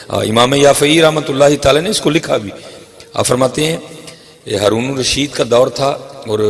امام یافعی رحمۃ اللہ تعالی نے اس کو لکھا بھی. آپ فرماتے ہیں یہ ہارون الرشید کا دور تھا اور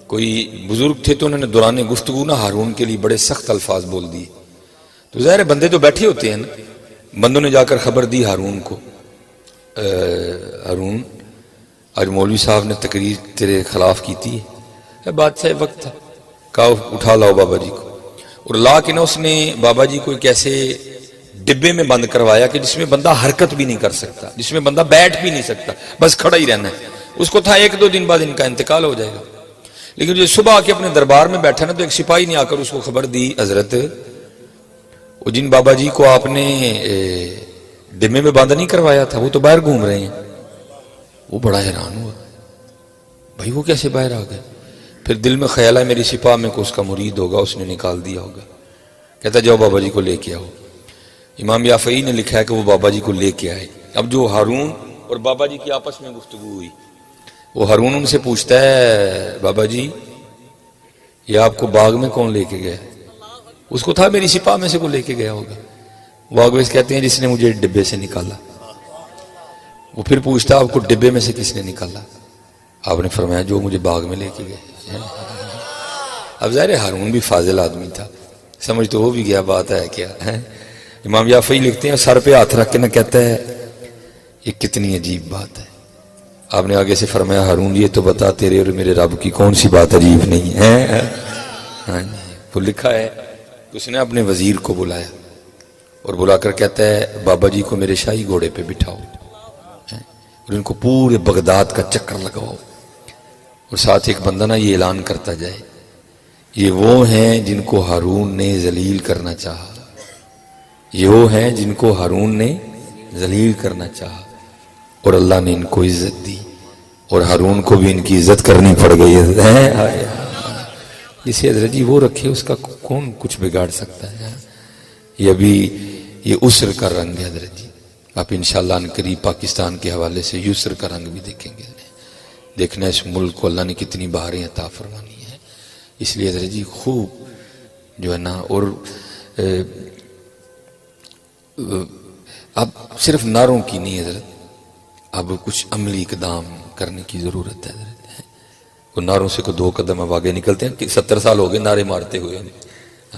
کوئی بزرگ تھے تو انہوں نے دوران گفتگو نہ ہارون کے لیے بڑے سخت الفاظ بول دیے. تو ظاہر بندے تو بیٹھے ہوتے ہیں نا, بندوں نے جا کر خبر دی ہارون کو, ہارون آج مولوی صاحب نے تقریر تیرے خلاف کی تھی. بادشاہ وقت تھا, کہا اٹھا لاؤ بابا جی کو. اور لا کے نا اس نے بابا جی کو ایک ایسے ڈبے میں بند کروایا کہ جس میں بندہ حرکت بھی نہیں کر سکتا, جس میں بندہ بیٹھ بھی نہیں سکتا, بس کھڑا ہی رہنا ہے. اس کو تھا 1-2 دن بعد ان کا انتقال ہو جائے گا. لیکن جو صبح آ کے اپنے دربار میں بیٹھا نا تو ایک سپاہی نے آ کر اس کو خبر دی, حضرت وہ جن بابا جی کو آپ نے ڈبے میں بند نہیں کروایا تھا وہ تو باہر گھوم رہے ہیں. وہ بڑا حیران ہوا, بھائی وہ کیسے باہر آ گئے؟ پھر دل میں خیال ہے میری سپاہ میں کو اس کا مرید ہوگا, اس نے نکال دیا ہوگا. کہتا جاؤ بابا جی کو لے کے آؤ. امام یافعی نے لکھا ہے کہ وہ بابا جی کو لے کے آئے. اب جو ہارون اور بابا جی کی آپس میں گفتگو ہوئی, وہ ہارون ان سے پوچھتا ہے بابا جی یہ آپ کو باغ میں کون لے کے گیا؟ اس کو تھا میری سپاہ میں سے کو لے کے گیا ہوگا. باغویز کہتے ہیں جس نے مجھے ڈبے سے نکالا. وہ پھر پوچھتا آپ کو ڈبے میں سے کس نے نکالا؟ آپ نے فرمایا جو مجھے باغ میں لے کے گئے. اب ظاہر ہارون بھی فاضل آدمی تھا, سمجھ تو ہو بھی گیا بات ہے کیا ہے. امام یافعی لکھتے ہیں سر پہ ہاتھ رکھ کے نہ کہتا ہے یہ کتنی عجیب بات ہے. آپ نے آگے سے فرمایا ہارون یہ تو بتا تیرے اور میرے رب کی کون سی بات عجیب نہیں ہے. وہ لکھا ہے اس نے اپنے وزیر کو بلایا اور بلا کر کہتا ہے بابا جی کو میرے شاہی گھوڑے پہ بٹھاؤ اور ان کو پورے بغداد کا چکر لگواؤ, اور ساتھ ایک بندہ نا یہ اعلان کرتا جائے یہ وہ ہیں جن کو ہارون نے ذلیل کرنا چاہا, یہ وہ ہیں جن کو ہارون نے ذلیل کرنا چاہا اور اللہ نے ان کو عزت دی, اور ہارون کو بھی ان کی عزت کرنی پڑ گئی ہے. جسے حضرت جی وہ رکھے اس کا کون کچھ بگاڑ سکتا ہے. یہ ابھی یہ عسر کا رنگ ہے حضرت جی. آپ انشاءاللہ ان قریب پاکستان کے حوالے سے یسر کا رنگ بھی دیکھیں گے. دیکھنا اس ملک کو اللہ نے کتنی بہاریں عطا فرمانی ہے. اس لیے حضرت جی خوب جو ہے نا, اور اب صرف نعروں کی نہیں حضرت, اب کچھ عملی اقدام کرنے کی ضرورت ہے حضرت. وہ نعروں سے کو 2 قدم اب آگے نکلتے ہیں کہ 70 سال ہو گئے نعرے مارتے ہوئے,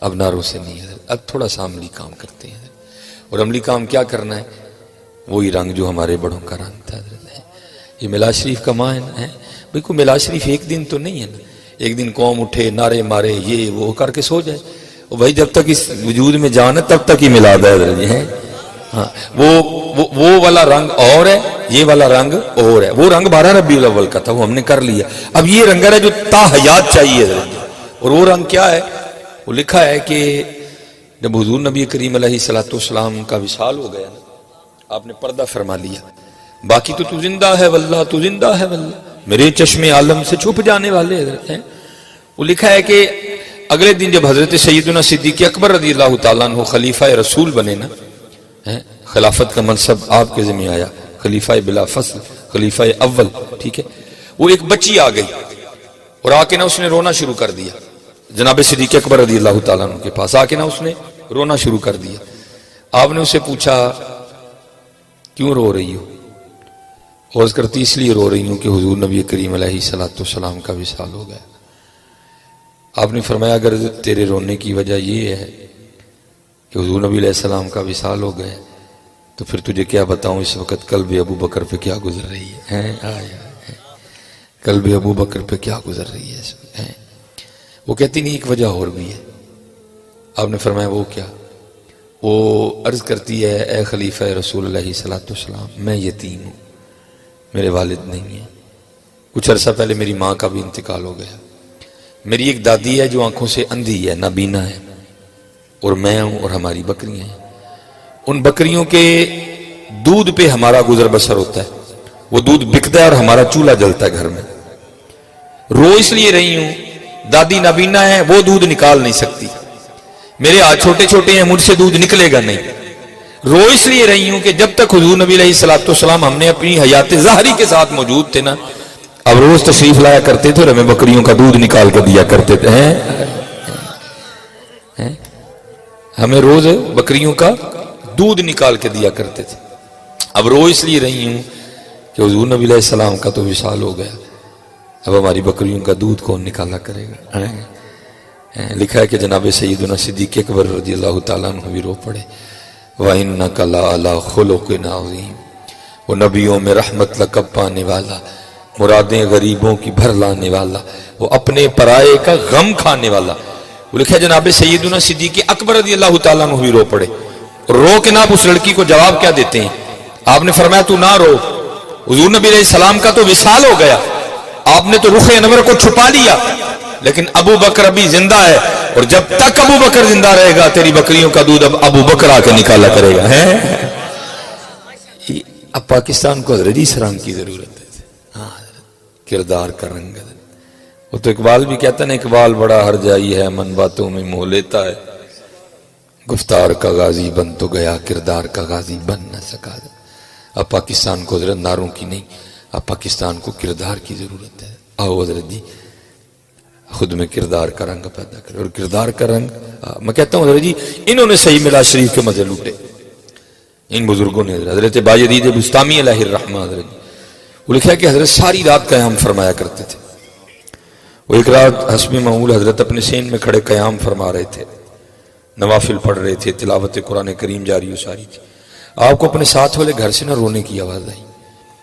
اب نعروں سے نہیں حضرت, اب تھوڑا سا عملی کام کرتے ہیں. اور عملی کام کیا کرنا ہے؟ وہی رنگ جو ہمارے بڑوں کا رنگ تھا حضرت. یہ میلاد شریف کا ماہ ہے بھئی, کوئی میلاد شریف ایک دن تو نہیں ہے نا, ایک دن قوم اٹھے نعرے مارے یہ وہ کر کے سو جائے. اور بھائی جب تک اس وجود میں جان ہے تب تک ہی میلاد ہے حضرت جی. ہاں وہ والا رنگ اور ہے, یہ والا رنگ اور ہے. وہ رنگ 12 ربیع الاول کا تھا, وہ ہم نے کر لیا. اب یہ رنگ ہے جو تا حیات چاہیے حضرت. اور وہ رنگ کیا ہے؟ وہ لکھا ہے کہ جب حضور نبی کریم علیہ الصلوۃ والسلام کا وصال ہو گیا نا, آپ نے پردہ فرما لیا, باقی تو زندہ ہے واللہ, تو زندہ ہے واللہ, میرے چشمے عالم سے چھپ جانے والے حضرت ہیں. وہ لکھا ہے کہ اگلے دن جب حضرت سیدنا صدیق اکبر رضی اللہ تعالیٰ عنہ خلیفہ رسول بنے نا, خلافت کا منصب آپ کے ذمہ آیا, خلیفہ بلا فصل, خلیفہ اول, ٹھیک ہے. وہ ایک بچی آ گئی اور آ کے نا اس نے رونا شروع کر دیا جناب صدیق اکبر رضی اللہ تعالیٰ عنہ کے پاس. آ کے نا اس نے رونا شروع کر دیا. آپ نے اسے پوچھا کیوں رو رہی ہو؟ عرض کرتی اس لیے رو رہی ہوں کہ حضور نبی کریم علیہ الصلوۃ والسلام کا وصال ہو گیا. آپ نے فرمایا اگر تیرے رونے کی وجہ یہ ہے کہ حضور نبی علیہ السلام کا وصال ہو گیا تو پھر تجھے کیا بتاؤں اس وقت قلب ابو بکر پہ کیا گزر رہی ہے. قلب ابو بکر پہ کیا گزر رہی ہے. وہ کہتی نہیں ایک وجہ اور بھی ہے. آپ نے فرمایا وہ کیا؟ وہ عرض کرتی ہے اے خلیفہ رسول اللہ صلی اللہ علیہ وسلم میں یتیم ہوں, میرے والد نہیں ہیں. کچھ عرصہ پہلے میری ماں کا بھی انتقال ہو گیا. میری ایک دادی ہے جو آنکھوں سے اندھی ہے, نابینا ہے, اور میں ہوں اور ہماری بکریاں ہیں. ان بکریوں کے دودھ پہ ہمارا گزر بسر ہوتا ہے. وہ دودھ بکتا ہے اور ہمارا چولہا جلتا ہے گھر میں. رو اس لیے رہی ہوں, دادی نابینا ہے, وہ دودھ نکال نہیں سکتی. میرے ہاتھ چھوٹے چھوٹے ہیں, مجھ سے دودھ نکلے گا نہیں. رو اس لیے رہی ہوں کہ جب تک حضور نبی علیہ الصلوۃ والسلام ہم نے اپنی حیات ظاہری کے ساتھ موجود تھے نا, اب روز تشریف لایا کرتے تھے اور ہمیں بکریوں کا دودھ نکال کے دیا کرتے تھے. ہمیں روز بکریوں کا دودھ نکال کے دیا کرتے تھے. اب رو اس لیے رہی ہوں کہ حضور نبی علیہ السلام کا تو وصال ہو گیا، اب ہماری بکریوں کا دودھ کون نکالا کرے گا. لکھا ہے کہ جناب سیدنا صدیق اکبر رضی اللہ تعالیٰ عنہ بھی رو پڑے. وَإِنَّكَ لَعَلَىٰ خُلُقٍ عَظِيمٍ، وہ نبیوں میں رحمت لقب پانے والا، مرادیں غریبوں کی بھر لانے والا، وہ اپنے پرائے کا غم کھانے والا. وہ لکھا ہے جناب سیدنا صدیق اکبر رضی اللہ تعالیٰ عنہ بھی رو پڑے. رو کے ناب اس لڑکی کو جواب کیا دیتے ہیں؟ آپ نے فرمایا تو نہ رو، حضور نبی علیہ السلام کا تو وصال ہو گیا، آپ نے تو رخ انور کو چھپا لیا، لیکن ابو بکر ابھی زندہ ہے، اور جب تک ابو بکر زندہ رہے گا تیری بکریوں کا دودھ اب ابو بکر آ کے نکالا کرے گا. اب پاکستان کو حضرت اس رنگ کی ضرورت ہے. ہاں، کردار کا رنگ. وہ تو اقبال بھی کہتا ہے نا، اقبال بڑا ہر جائی ہے، من باتوں میں موہ لیتا ہے، گفتار کا غازی بن تو گیا، کردار کا غازی بن نہ سکا. اب پاکستان کو حضرت ناروں کی نہیں، اب پاکستان کو کردار کی ضرورت ہے. آؤ حضرت جی خود میں کردار کا رنگ پیدا کرے. اور کردار کا رنگ میں کہتا ہوں حضرت جی انہوں نے صحیح میراث شریف کے مزے لوٹے، ان بزرگوں نے. حضرت بایزید بستامی علیہ الرحمہ حضرت جی، وہ لکھا ہے کہ حضرت ساری رات قیام فرمایا کرتے تھے. وہ ایک رات حسب معمول حضرت اپنے سین میں کھڑے قیام فرما رہے تھے، نوافل پڑھ رہے تھے، تلاوت قرآن کریم جاری و ساری تھی. آپ کو اپنے ساتھ والے گھر سے نہ رونے کی آواز آئی.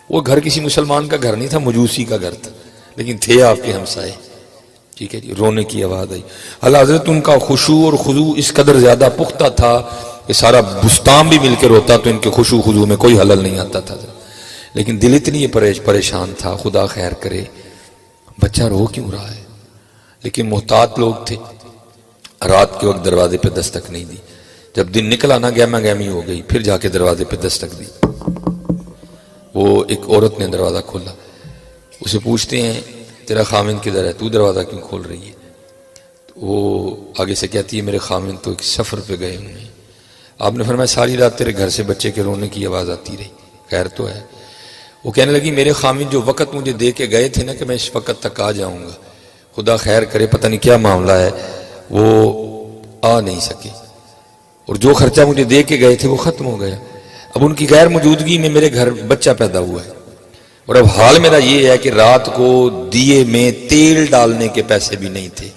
وہ گھر کسی مسلمان کا گھر نہیں تھا، مجوسی کا گھر تھا، لیکن تھے آپ کے ہمسائے. ٹھیک ہے جی، رونے کی آواز آئی. اللہ حضرت ان کا خشوع اور خضوع اس قدر زیادہ پختہ تھا کہ سارا بستان بھی مل کے روتا تو ان کے خشوع خضوع میں کوئی حلل نہیں آتا تھا. لیکن دل اتنی پریشان تھا، خدا خیر کرے بچہ رو کیوں رہا ہے. لیکن محتاط لوگ تھے، رات کے وقت دروازے پہ دستک نہیں دی. جب دن نکلا نا گہما گہمی ہو گئی، پھر جا کے دروازے پہ دستک دی. وہ ایک عورت نے دروازہ کھولا. اسے پوچھتے ہیں تیرا خامن کدھر ہے، تو دروازہ کیوں کھول رہی ہے؟ وہ آگے سے کہتی ہے میرے خامن تو ایک سفر پہ گئے ہوئے ہیں. آپ نے فرمایا ساری رات تیرے گھر سے بچے کے رونے کی آواز آتی رہی، خیر تو ہے؟ وہ کہنے لگی میرے خامن جو وقت مجھے دے کے گئے تھے نا کہ میں اس وقت تک آ جاؤں گا، خدا خیر کرے پتہ نہیں کیا معاملہ ہے، وہ آ نہیں سکے، اور جو خرچہ مجھے دے کے گئے تھے وہ ختم ہو گیا. اب ان کی غیر موجودگی میں میرے گھر بچہ پیدا ہوا ہے، اور اب حال میرا یہ ہے کہ رات کو دیے میں تیل ڈالنے کے پیسے بھی نہیں تھے.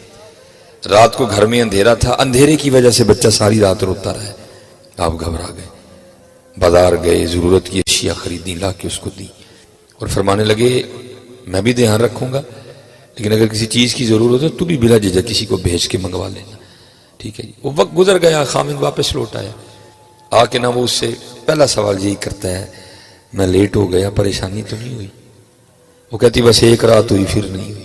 رات کو گھر میں اندھیرا تھا، اندھیرے کی وجہ سے بچہ ساری رات روتا رہا. آپ گھبرا گئے، بازار گئے، ضرورت کی اشیاء خریدی، لا کے اس کو دی، اور فرمانے لگے میں بھی دھیان رکھوں گا، لیکن اگر کسی چیز کی ضرورت ہے تو بھی بلا جھجک کسی کو بھیج کے منگوا لینا. ٹھیک ہے جی. وہ وقت گزر گیا، خامن واپس لوٹ آیا. آ کے نہ وہ اس سے پہلا سوال یہی کرتا ہے میں لیٹ ہو گیا، پریشانی تو نہیں ہوئی؟ وہ کہتی بس ایک رات ہوئی پھر نہیں ہوئی.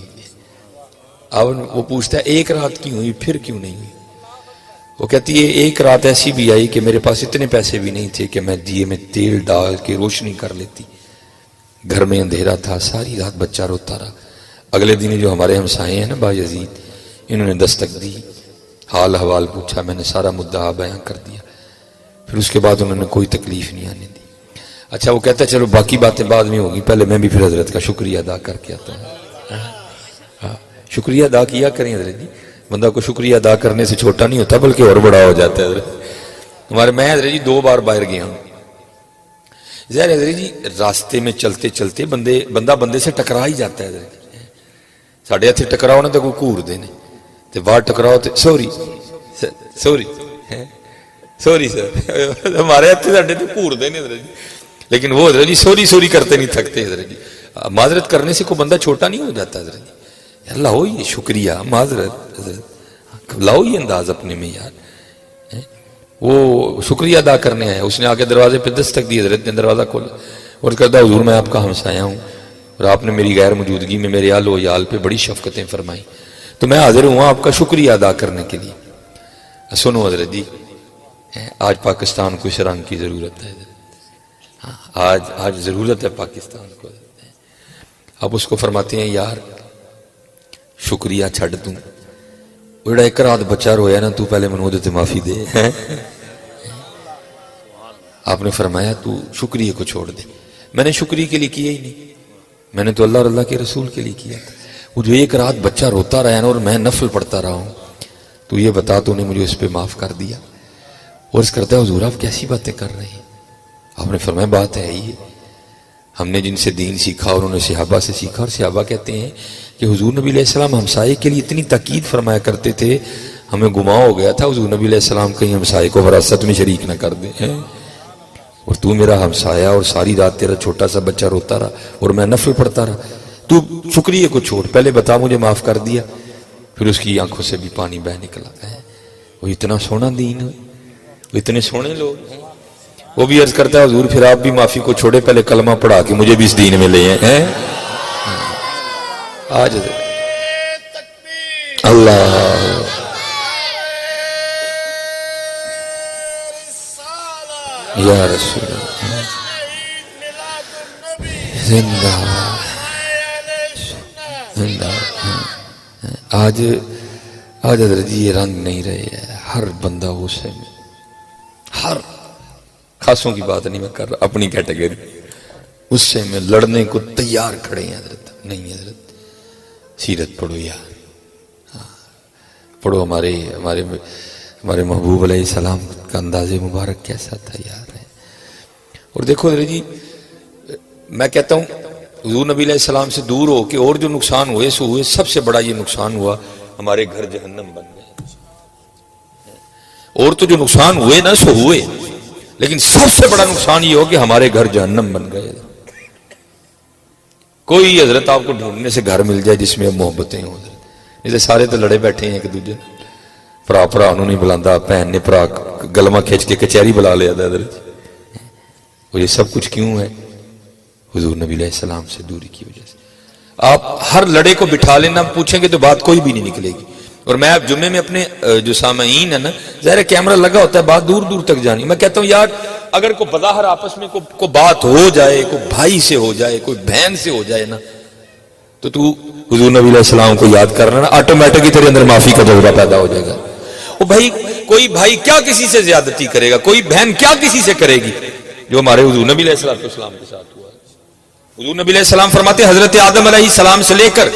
اب وہ پوچھتا ہے ایک رات کیوں ہوئی پھر کیوں نہیں ہوئی؟ وہ کہتی ہے ایک رات ایسی بھی آئی کہ میرے پاس اتنے پیسے بھی نہیں تھے کہ میں دیے میں تیل ڈال کے روشنی کر لیتی. گھر میں اندھیرا تھا، ساری رات بچہ روتا رہا. اگلے دن جو ہمارے ہمسائے ہیں نا بایزید، انہوں نے دستک دی، حال حوال پوچھا، میں نے سارا مدعا بیان کر دیا. پھر اس کے بعد انہوں نے کوئی تکلیف نہیں آنے دی. اچھا وہ کہتا ہے چلو باقی باتیں بعد میں ہوگی، پہلے میں بھی پھر حضرت کا شکریہ ادا کر کے آتا ہوں. شکریہ ادا کیا کریں حضرت جی، بندہ کو شکریہ ادا کرنے سے چھوٹا نہیں ہوتا بلکہ اور بڑا ہو جاتا ہے. حضرت میں حضرت جی 2 بار باہر گیا ہوں. ظاہر حضرت جی راستے میں چلتے چلتے بندہ بندے سے ٹکرا ہی جاتا ہے. حضرت ساڑھے ہاتھ ٹکراؤ نا تو کوئی گھور دینے تے باہر ٹکراؤ تے سوری سوری سوری سر ہمارے ہاتھ ساڑھے تے گھور دینے حضرت جی. لیکن وہ حضرت جی سوری سوری کرتے نہیں تھکتے. حضرت جی معذرت کرنے سے کوئی بندہ چھوٹا نہیں ہو جاتا. حضرت جی لاؤ یہ شکریہ معذرت، حضرت لاؤ یہ انداز اپنے میں یار. وہ شکریہ ادا کرنے آیا، اس نے آ کے دروازے پہ دستک دی. حضرت نے دروازہ کھولا اور کہتا حضور میں آپ کا ہمسایہ ہوں اور آپ نے میری غیر موجودگی میں میرے آل و عیال پہ بڑی شفقتیں فرمائیں، تو میں حاضر ہوں آپ کا شکریہ ادا کرنے کے لیے. سنو حضرت جی آج پاکستان کو اس رنگ کی ضرورت ہے. آج ضرورت ہے پاکستان کو. اب اس کو فرماتے ہیں یار شکریہ چھڑ دوں، جڑا ایک رات بچہ رویا نا تو پہلے منو دے معافی دے. آپ نے فرمایا تو شکریہ کو چھوڑ دے. میں نے شکریہ کے لیے کیا ہی نہیں، میں نے تو اللہ اور اللہ کے رسول کے لیے کیا تھا. وہ جو ایک رات بچہ روتا رہا نا اور میں نفل پڑھتا رہا ہوں، تو یہ بتا تو نے مجھے اس پہ معاف کر دیا. عرض کرتا ہے حضور آپ کیسی باتیں کر رہے ہیں؟ آپ نے فرمایا بات ہے ہی، ہم نے جن سے دین سیکھا اور انہوں نے صحابہ سے سیکھا، اور صحابہ کہتے ہیں کہ حضور نبی علیہ السلام ہمسائے کے لیے اتنی تاکید فرمایا کرتے تھے، ہمیں گما ہو گیا تھا حضور نبی علیہ السلام کہیں ہمسائے کو وراثت میں شریک نہ کر دیں، اور تو میرا ہمسایہ اور ساری رات تیرا چھوٹا سا بچہ روتا رہا اور میں نفل پڑھتا رہا، تو شکریہ کو چھوڑ، پہلے بتا مجھے معاف کر دیا۔ پھر اس کی آنکھوں سے بھی پانی بہ نکلا ہے۔ وہ اتنا سونا دین ہے، وہ اتنے سونے لوگ ہیں۔ وہ بھی عرض کرتا ہے حضور پھر آپ بھی معافی کو چھوڑے، پہلے کلمہ پڑھا کے مجھے بھی اس دین میں لے ہیں۔ آج اللہ یا رسول اللہ زندہ زندہ۔ آج حضرت جی یہ رنگ نہیں رہے ہے، ہر بندہ غصے میں، ہر خاصوں کی بات نہیں میں کر رہا، اپنی کیٹیگری، غصے میں لڑنے کو تیار کھڑے ہیں حضرت۔ نہیں حضرت سیرت پڑھو یار، پڑھو ہمارے محبوب علیہ السلام کا انداز مبارک کیسا تھا یار۔ اور دیکھو حضرت جی میں کہتا ہوں حضور نبی علیہ السلام سے دور ہو کے اور جو نقصان ہوئے سو ہوئے، سب سے بڑا یہ نقصان ہوا ہمارے گھر جہنم بن گئے۔ اور تو جو نقصان ہوئے نا سو ہوئے، لیکن سب سے بڑا نقصان یہ ہو کہ ہمارے گھر جہنم بن گئے۔ کوئی حضرت آپ کو ڈھونڈنے سے گھر مل جائے جس میں محبتیں ہوں، جیسے سارے تو لڑے بیٹھے ہیں ایک دوسرے، پرا انہوں نے بلاندا، بہن نے پرا گلمہ کھینچ کے کچہری بلا لیا تھا حضرت۔ اور یہ سب کچھ کیوں ہے؟ حضور نبی علیہ السلام سے دوری کی وجہ سے۔ آپ ہر لڑے کو بٹھا لینا، پوچھیں گے تو بات کوئی بھی نہیں نکلے گی۔ اور میں اب جمعے میں اپنے جو سامعین ہیں نا، ظاہر کیمرہ لگا ہوتا ہے، بات دور دور تک جانی، میں کہتا ہوں یار اگر کوئی بظاہر آپس میں کوئی بات ہو جائے، کوئی بھائی سے ہو جائے، کوئی بہن سے ہو جائے نا، تو حضور نبی علیہ السلام کو یاد کرنا نا، آٹومیٹک ہی تیرے اندر معافی کا جذبہ پیدا ہو جائے گا۔ وہ بھائی کوئی بھائی کیا کسی سے زیادتی کرے گا، کوئی بہن کیا کسی سے کرے گی، جو ہمارے حضور نبی علیہ السلام کے ساتھ ہوا۔ حضور نبی علیہ السلام فرماتے ہیں حضرت آدم علیہ السلام سے لے کر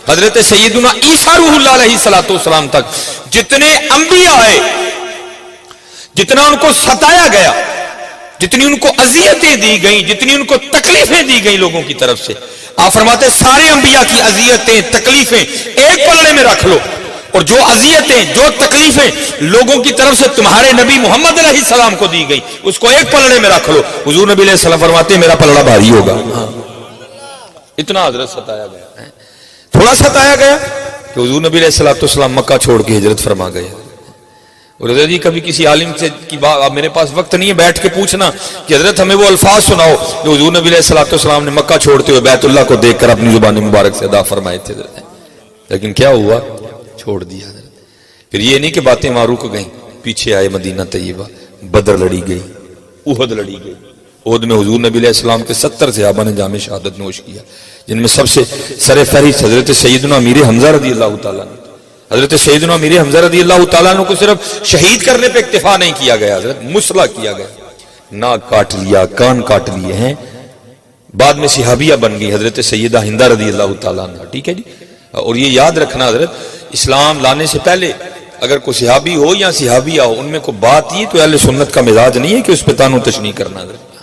حضرت سیدنا عیسیٰ روح اللہ علیہ السلام تک جتنے انبیاء آئے، جتنا ان کو ستایا گیا، جتنی ان کو اذیتیں دی گئیں، جتنی ان کو تکلیفیں دی گئیں لوگوں کی طرف سے، آپ فرماتے ہیں سارے انبیاء کی اذیتیں تکلیفیں ایک پلڑے میں رکھ لو، اور جو اذیتیں جو تکلیفیں لوگوں کی طرف سے تمہارے نبی محمد علیہ السلام کو دی گئی اس کو ایک پلڑے میں رکھ لو، حضور نبی علیہ السلام فرماتے ہیں میرا پلڑا بھاری ہوگا۔ اتنا حضرت ستایا گیا، تھوڑا ستایا گیا کہ حضور نبی علیہ السلام مکہ چھوڑ کے ہجرت فرما گئے۔ اور حضرت جی کبھی کسی عالم سے کی بات، اب میرے پاس وقت نہیں ہے بیٹھ کے پوچھنا کہ حضرت ہمیں وہ الفاظ سناؤ جو حضور نبی علیہ السلام نے مکہ چھوڑتے ہوئے بیت اللہ کو دیکھ کر اپنی زبان مبارک سے ادا فرمائے تھے، لیکن کیا ہوا؟ چھوڑ دیا حضرت۔ پھر یہ نہیں کہ باتیں وہاں رک گئیں، پیچھے آئے مدینہ طیبہ، بدر لڑی گئی، احد لڑی گئی۔ احد میں حضور نبی علیہ السلام کے 70 صحابہ نے جام شہادت نوش کیا، جن میں سب سے سر فہرست حضرت سیدنا امیر حمزہ رضی اللہ تعالیٰ نے۔ حضرت سیدنا امیر حمزہ رضی اللہ تعالیٰ عنہ کو صرف شہید کرنے پہ اکتفا نہیں کیا گیا، حضرت مسلح کیا گیا، ناک کاٹ لیا، کان کاٹ لیے ہیں۔ بعد میں صحابیہ بن گئی حضرت سیدہ ہندہ رضی اللہ تعالیٰ عنہ، ٹھیک ہے جی۔ اور یہ یاد رکھنا حضرت اسلام لانے سے پہلے اگر کوئی صحابی ہو یا صحابیہ ہو، ان میں کوئی بات یہ تو اہل سنت کا مزاج نہیں ہے کہ اس پہ تانو تشنیع کرنا، حضرت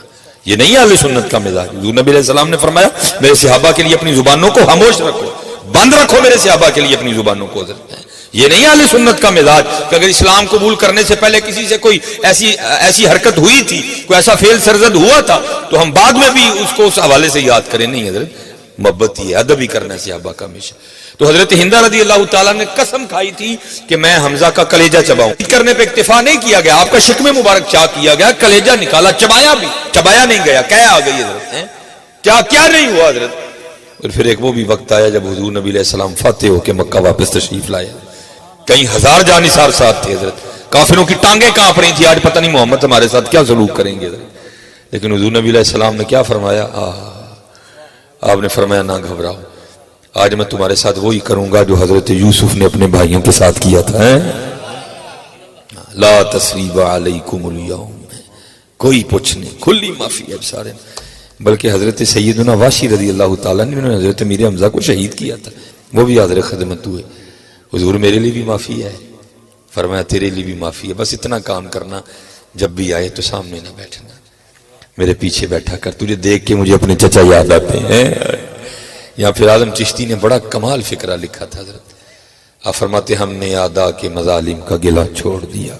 یہ نہیں ہے اہل سنت کا مزاج۔ حضور نبی علیہ السلام نے فرمایا میرے صحابہ کے لیے اپنی زبانوں کو خاموش رکھو، بند رکھو میرے صحابہ کے لیے اپنی زبانوں کو، حضرت یہ نہیں ہے اہل سنت کا مزاج کہ اگر اسلام قبول کرنے سے پہلے کسی سے کوئی ایسی حرکت ہوئی تھی، کوئی ایسا فعل سرزد ہوا تھا تو ہم بعد میں بھی اس کو اس حوالے سے یاد کریں، نہیں حضرت محبت ہی ہے، ادب ہی کرنا ہے صحابہ کا ہمیشہ۔ تو حضرت ہندہ رضی اللہ تعالیٰ نے قسم کھائی تھی کہ میں حمزہ کا کلیجہ چباؤں، کرنے پہ اکتفا نہیں کیا گیا، آپ کا شکم مبارک چاک کیا گیا، کلیجہ نکالا، چبایا بھی، چبایا نہیں گیا، کیا آ گئی حضرت، کیا نہیں ہوا حضرت۔ اور پھر ایک وہ بھی وقت آیا جب حضور نبی علیہ السلام فاتح ہو کے مکہ واپس تشریف لائے، کئی ہزار جانثار ساتھ تھے حضرت، کافروں کی ٹانگیں کانپ رہی تھی، آج پتہ نہیں محمد ہمارے ساتھ کیا سلوک کریں گے حضرت۔ لیکن حضور نبی علیہ السلام نے کیا فرمایا؟ آپ نے فرمایا نہ گھبراؤ، آج میں تمہارے ساتھ وہی کروں گا جو حضرت یوسف نے اپنے بھائیوں کے ساتھ کیا تھا۔ لا تثریب علیکم اليوم، کوئی پوچھ نہیں، کھلی معافی ہے سارے۔ بلکہ حضرت سیدنا واشی رضی اللہ تعالیٰ نے حضرت امیر حمزہ کو شہید کیا تھا، وہ بھی حاضر خدمت ہوئے، حضور میرے لیے بھی معافی ہے، فرمایا تیرے لیے بھی معافی ہے، بس اتنا کام کرنا جب بھی آئے تو سامنے نہ بیٹھنا، میرے پیچھے بیٹھا کر، تجھے دیکھ کے مجھے اپنے چچا یاد آتے ہیں۔ یا پھر اعظم چشتی نے بڑا کمال فقرہ لکھا تھا حضرت، آپ فرماتے ہم نے ادا کے مظالم کا گلہ چھوڑ دیا،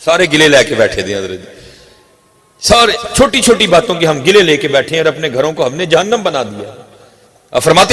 سارے گلے لے کے بیٹھے تھے حضرت، سارے چھوٹی چھوٹی باتوں کی ہم گلے لے کے بیٹھے ہیں اور اپنے گھروں کو ہم نے جہنم بنا دیا۔ آپ فرماتے